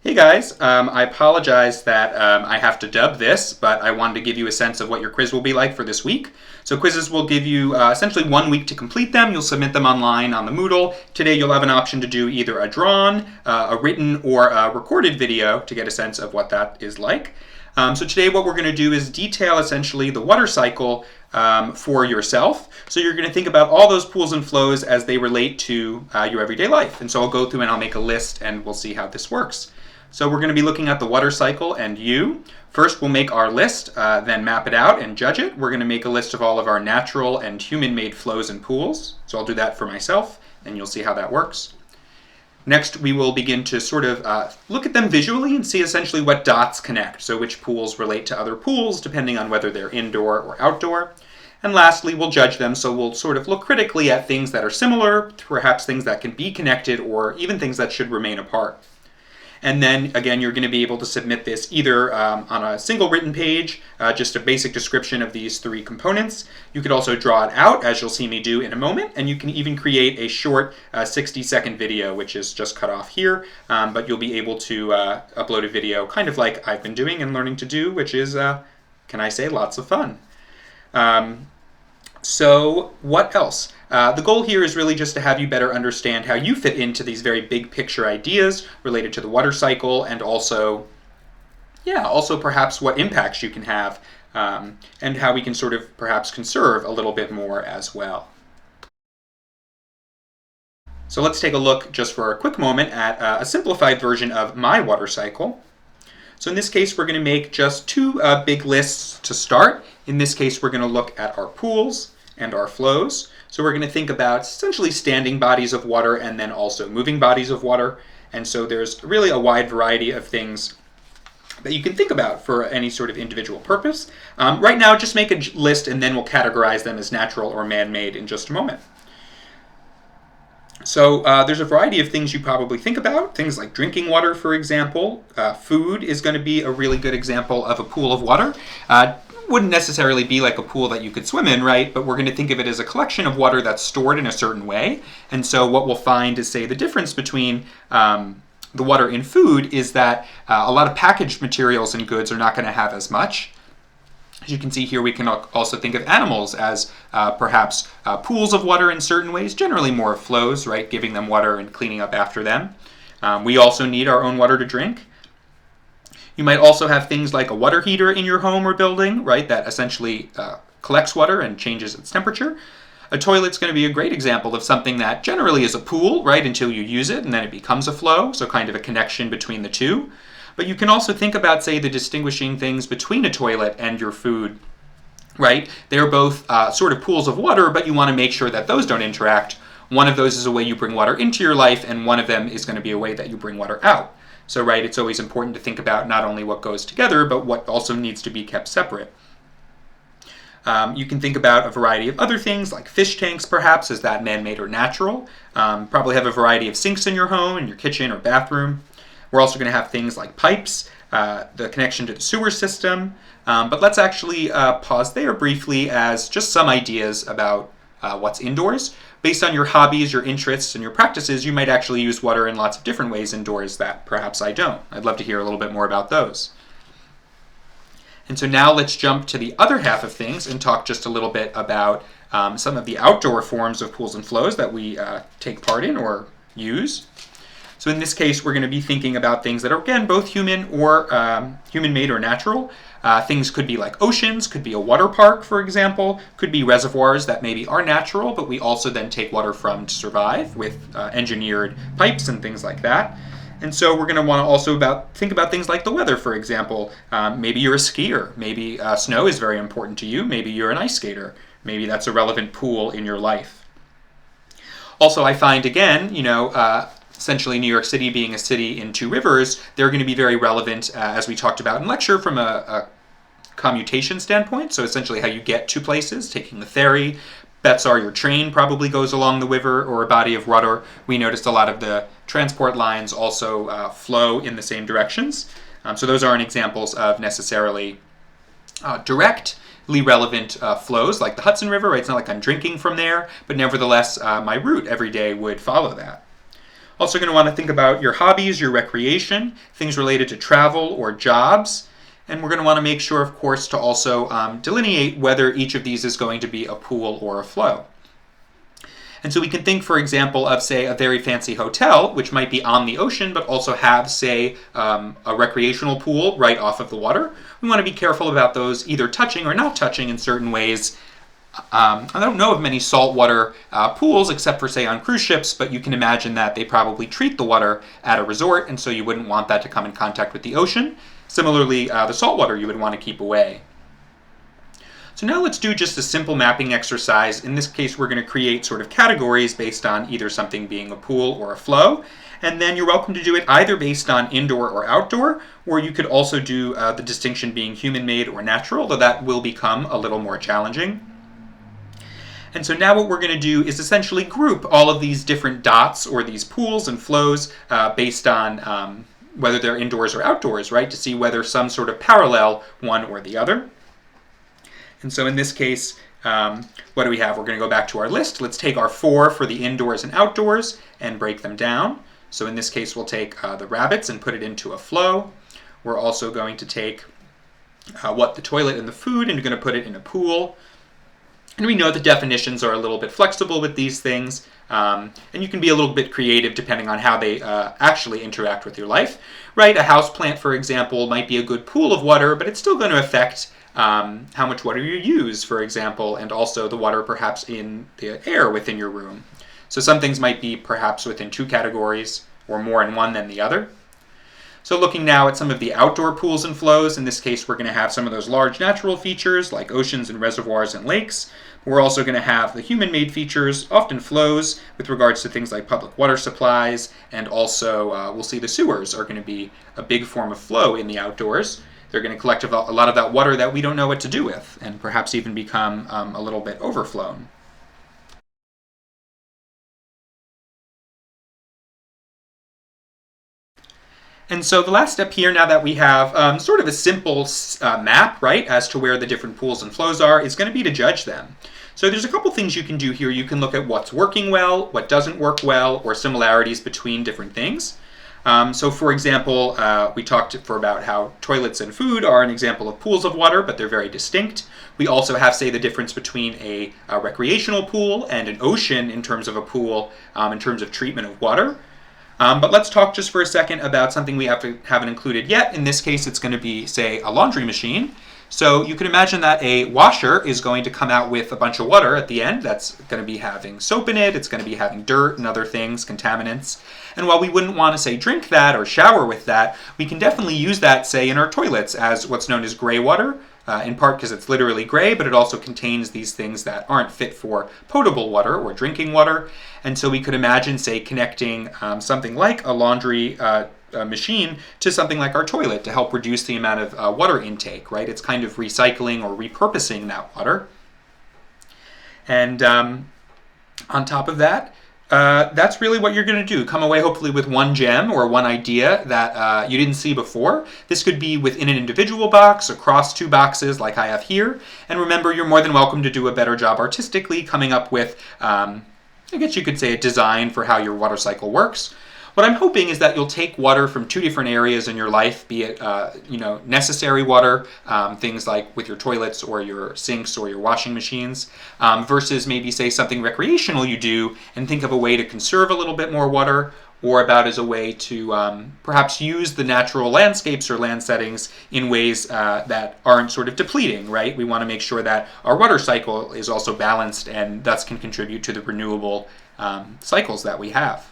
Hey guys, I apologize that I have to dub this, but I wanted to give you a sense of what your quiz will be like for this week. So quizzes will give you essentially 1 week to complete them. You'll submit them online on the Moodle. Today you'll have an option to do either a drawn, a written, or a recorded video to get a sense of what that is like. So today what we're going to do is detail essentially the water cycle for yourself. So you're going to think about all those pools and flows as they relate to your everyday life. And so I'll go through and I'll make a list and we'll see how this works. So we're going to be looking at the water cycle and you. First we'll make our list, then map it out and judge it. We're going to make a list of all of our natural and human-made flows and pools. So I'll do that for myself and you'll see how that works. Next, we will begin to sort of look at them visually and see essentially what dots connect, so which pools relate to other pools, depending on whether they're indoor or outdoor. And lastly, we'll judge them, so we'll sort of look critically at things that are similar, perhaps things that can be connected, or even things that should remain apart. And then, again, you're going to be able to submit this either on a single written page, just a basic description of these three components. You could also draw it out, as you'll see me do in a moment, and you can even create a short 60-second video, which is just cut off here, but you'll be able to upload a video kind of like I've been doing and learning to do, which is, can I say, lots of fun. So what else? The goal here is really just to have you better understand how you fit into these very big picture ideas related to the water cycle and also perhaps what impacts you can have and how we can sort of perhaps conserve a little bit more as well. So let's take a look just for a quick moment at a simplified version of my water cycle. So in this case, we're going to make just two big lists to start. In this case, we're going to look at our pools and our flows. So we're going to think about essentially standing bodies of water and then also moving bodies of water. And so there's really a wide variety of things that you can think about for any sort of individual purpose. Right now, just make a list and then we'll categorize them as natural or man-made in just a moment. So there's a variety of things you probably think about, things like drinking water, for example. Food is going to be a really good example of a pool of water. Wouldn't necessarily be like a pool that you could swim in, right? But we're going to think of it as a collection of water that's stored in a certain way. And so what we'll find is, say, the difference between the water in food is that a lot of packaged materials and goods are not going to have as much. As you can see here, we can also think of animals as perhaps pools of water in certain ways, generally more flows, right? Giving them water and cleaning up after them. We also need our own water to drink. You might also have things like a water heater in your home or building, right? That essentially collects water and changes its temperature. A toilet's going to be a great example of something that generally is a pool, right? Until you use it and then it becomes a flow. So kind of a connection between the two. But you can also think about, say, the distinguishing things between a toilet and your food, right? They're both sort of pools of water, but you want to make sure that those don't interact. One of those is a way you bring water into your life, and one of them is going to be a way that you bring water out. So, right, it's always important to think about not only what goes together, but what also needs to be kept separate. You can think about a variety of other things, like fish tanks, perhaps. Is that man-made or natural? Probably have a variety of sinks in your home, in your kitchen or bathroom. We're also going to have things like pipes, the connection to the sewer system. But let's actually pause there briefly as just some ideas about what's indoors. Based on your hobbies, your interests, and your practices, you might actually use water in lots of different ways indoors that perhaps I don't. I'd love to hear a little bit more about those. And so now let's jump to the other half of things and talk just a little bit about some of the outdoor forms of pools and flows that we take part in or use. So in this case, we're going to be thinking about things that are, again, both human or human-made or natural. Things could be like oceans, could be a water park, for example, could be reservoirs that maybe are natural, but we also then take water from to survive with engineered pipes and things like that. And so we're going to want to also think about things like the weather, for example. Maybe you're a skier. Maybe snow is very important to you. Maybe you're an ice skater. Maybe that's a relevant pool in your life. Also, I find, again, essentially New York City being a city in two rivers, they're going to be very relevant, as we talked about in lecture, from a commutation standpoint. So essentially how you get to places, taking the ferry. Bets are your train probably goes along the river or a body of water. We noticed a lot of the transport lines also flow in the same directions. So those aren't examples of necessarily directly relevant flows like the Hudson River, right? It's not like I'm drinking from there, but nevertheless my route every day would follow that. Also going to want to think about your hobbies, your recreation, things related to travel or jobs. And we're going to want to make sure, of course, to also delineate whether each of these is going to be a pool or a flow. And so we can think, for example, of, say, a very fancy hotel, which might be on the ocean, but also have, say, a recreational pool right off of the water. We want to be careful about those either touching or not touching in certain ways. I don't know of many saltwater pools except for, say, on cruise ships, but you can imagine that they probably treat the water at a resort, and so you wouldn't want that to come in contact with the ocean. Similarly, the saltwater you would want to keep away. So now let's do just a simple mapping exercise. In this case, we're going to create sort of categories based on either something being a pool or a flow. And then you're welcome to do it either based on indoor or outdoor, or you could also do the distinction being human-made or natural, though that will become a little more challenging. And so now what we're going to do is essentially group all of these different dots or these pools and flows based on whether they're indoors or outdoors, right, to see whether some sort of parallel one or the other. And so in this case, what do we have? We're going to go back to our list. Let's take our 4 for the indoors and outdoors and break them down. So in this case, we'll take the rabbits and put it into a flow. We're also going to take the toilet and the food, and we're going to put it in a pool. And we know the definitions are a little bit flexible with these things, and you can be a little bit creative depending on how they actually interact with your life, right? A houseplant, for example, might be a good pool of water, but it's still going to affect how much water you use, for example, and also the water perhaps in the air within your room. So some things might be perhaps within 2 categories or more in one than the other. So looking now at some of the outdoor pools and flows, in this case we're going to have some of those large natural features like oceans and reservoirs and lakes. We're also going to have the human-made features, often flows, with regards to things like public water supplies, and also we'll see the sewers are going to be a big form of flow in the outdoors. They're going to collect a lot of that water that we don't know what to do with, and perhaps even become a little bit overflown. And so the last step here, now that we have sort of a simple map, right, as to where the different pools and flows are, is going to be to judge them. So there's a couple things you can do here. You can look at what's working well, what doesn't work well, or similarities between different things. So for example, we talked about how toilets and food are an example of pools of water, but they're very distinct. We also have, say, the difference between a recreational pool and an ocean in terms of a pool, in terms of treatment of water. But let's talk just for a second about something we haven't included yet. In this case, it's going to be, say, a laundry machine. So you can imagine that a washer is going to come out with a bunch of water at the end. That's going to be having soap in it. It's going to be having dirt and other things, contaminants. And while we wouldn't want to, say, drink that or shower with that, we can definitely use that, say, in our toilets as what's known as gray water, in part because it's literally gray, but it also contains these things that aren't fit for potable water or drinking water. And so we could imagine, say, connecting something like a laundry machine to something like our toilet to help reduce the amount of water intake, right? It's kind of recycling or repurposing that water. And on top of that, that's really what you're going to do. Come away hopefully with one gem or one idea that you didn't see before. This could be within an individual box, across 2 boxes like I have here. And remember, you're more than welcome to do a better job artistically coming up with, I guess you could say, a design for how your water cycle works. What I'm hoping is that you'll take water from 2 different areas in your life, be it necessary water, things like with your toilets or your sinks or your washing machines, versus maybe, say, something recreational you do, and think of a way to conserve a little bit more water, or about as a way to perhaps use the natural landscapes or land settings in ways that aren't sort of depleting, right? We want to make sure that our water cycle is also balanced and thus can contribute to the renewable cycles that we have.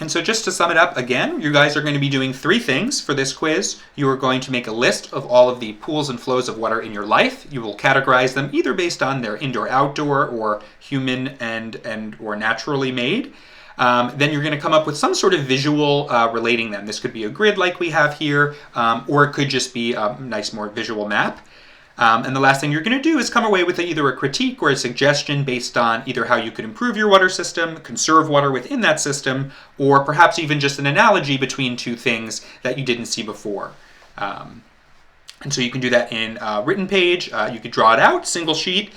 And so just to sum it up again, you guys are going to be doing 3 things for this quiz. You are going to make a list of all of the pools and flows of water in your life. You will categorize them either based on their indoor-outdoor or human and or naturally made. Then you're going to come up with some sort of visual relating them. This could be a grid like we have here, or it could just be a nice, more visual map. And the last thing you're going to do is come away with either a critique or a suggestion based on either how you could improve your water system, conserve water within that system, or perhaps even just an analogy between 2 things that you didn't see before. And so you can do that in a written page. You could draw it out, single sheet,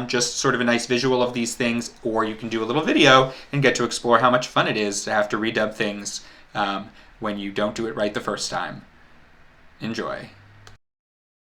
just sort of a nice visual of these things, or you can do a little video and get to explore how much fun it is to have to redub things when you don't do it right the first time. Enjoy.